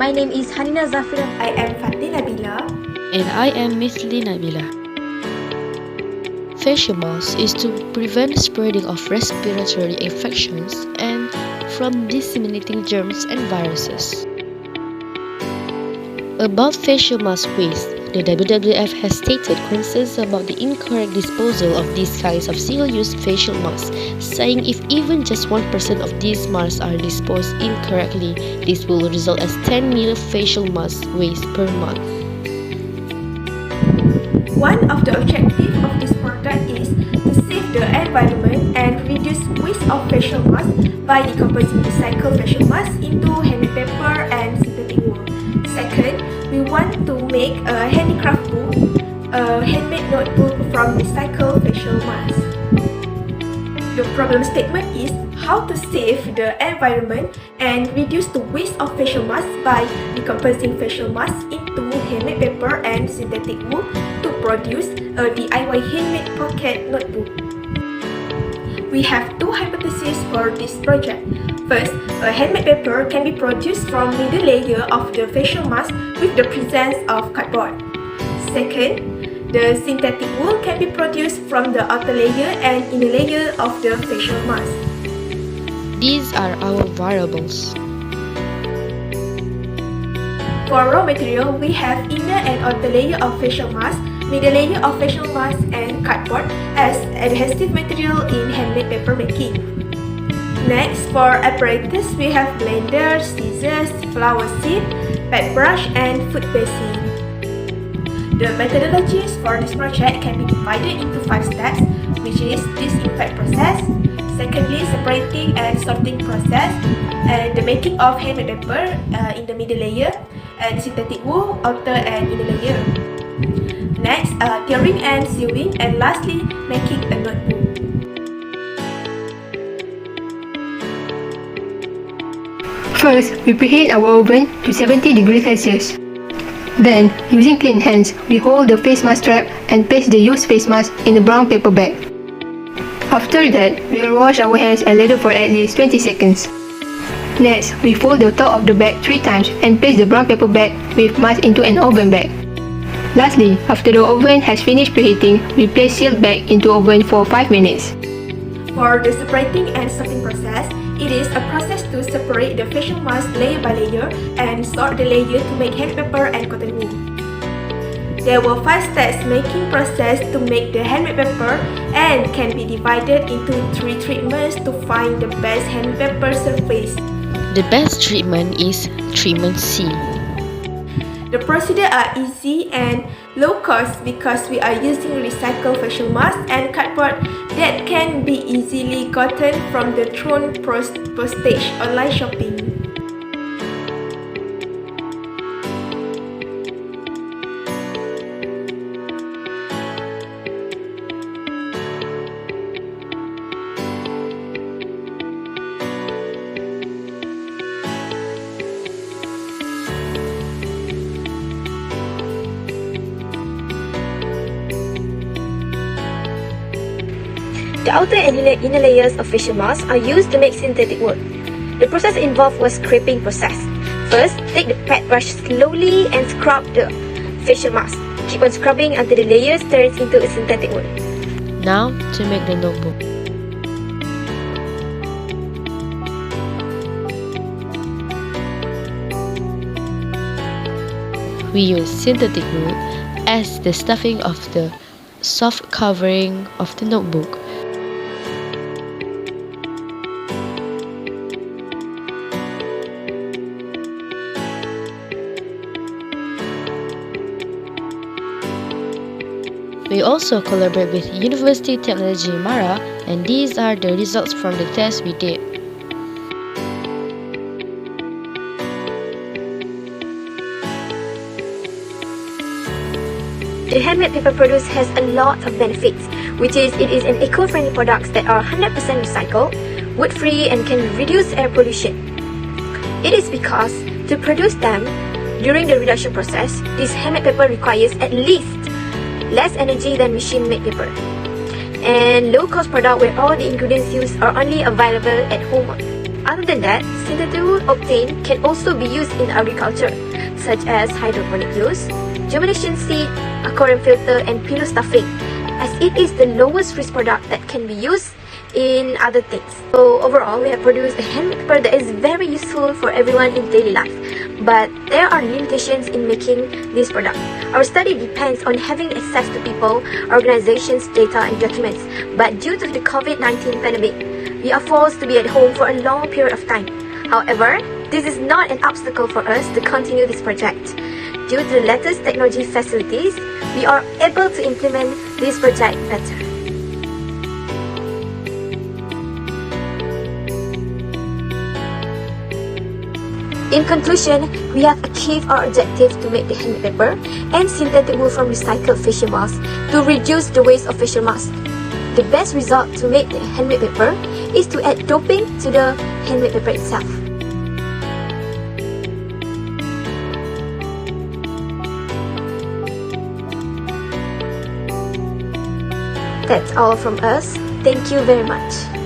My name is Hanina Zafira. I am Fatih Nabila. And I am Miss Lee Nabila. Facial mask is to prevent spreading of respiratory infections and from disseminating germs and viruses. About facial mask waste, the WWF has stated concerns about the incorrect disposal of these kinds of single-use facial masks, saying if even just 1% of these masks are disposed incorrectly, this will result as 10 million facial mask waste per month. One of the objectives of this product is to save the environment and reduce waste of facial masks by decomposing recycled facial masks into handmade paper and synthetic wool. Second, we want to make a handicraft book, a handmade notebook from recycled facial masks. The problem statement is how to save the environment and reduce the waste of facial masks by decomposing facial masks into handmade paper and synthetic wool to produce a DIY handmade pocket notebook. We have two hypotheses for this project. First, a handmade paper can be produced from middle layer of the facial mask with the presence of cardboard. Second, the synthetic wool can be produced from the outer layer and inner layer of the facial mask. These are our variables. For raw material, we have inner and outer layer of facial mask, middle layer of facial mask, and cardboard as adhesive material in handmade paper making. Next, for apparatus, we have blender, scissors, flower sieve, pad brush, and food basin. The methodologies for this project can be divided into 5 steps, which is disinfect process, secondly separating and sorting process, and the making of handmade paper in the middle layer, and synthetic wool, outer and inner layer. Next, tearing and sewing, and lastly, making a notebook. First, we preheat our oven to 70 degrees Celsius. Then, using clean hands, we hold the face mask strap and place the used face mask in the brown paper bag. After that, we will wash our hands and ladle for at least 20 seconds. Next, we fold the top of the bag 3 times and place the brown paper bag with mask into an oven bag. Lastly, after the oven has finished preheating, we place sealed bag into oven for 5 minutes. For the separating and sorting process, it is a process to separate the facial mask layer by layer and sort the layer to make handmade paper and cotton wool. There were 5 steps making process to make the handmade paper and can be divided into 3 treatments to find the best handmade paper surface. The best treatment is treatment C. The procedure are easy and low cost because we are using recycled facial masks and cardboard that can be easily gotten from the Tron Postage online shopping. The outer and inner layers of facial masks are used to make synthetic wool. The process involved was scraping process. First, take the pad brush slowly and scrub the facial mask. Keep on scrubbing until the layers turns into a synthetic wool. Now to make the notebook. We use synthetic wool as the stuffing of the soft covering of the notebook. We also collaborate with University Technology Mara, and these are the results from the test we did. The handmade paper produce has a lot of benefits, which is it is an eco-friendly products that are 100% recycled, wood-free, and can reduce air pollution. It is because to produce them during the reduction process, this handmade paper requires at least less energy than machine-made paper, and low-cost product where all the ingredients used are only available at home. Other than that, synthetic wool obtained can also be used in agriculture, such as hydroponic use, germination seed, aquarium filter, and pillow stuffing, as it is the lowest risk product that can be used in other things. So overall, we have produced a handmade paper that is very useful for everyone in daily life. But there are limitations in making this product. Our study depends on having access to people, organizations, data, and documents. But due to the COVID-19 pandemic, we are forced to be at home for a long period of time. However, this is not an obstacle for us to continue this project. Due to the latest technology facilities, we are able to implement this project better. In conclusion, we have achieved our objective to make the handmade paper and synthetic wool from recycled facial masks to reduce the waste of facial masks. The best result to make the handmade paper is to add doping to the handmade paper itself. That's all from us. Thank you very much.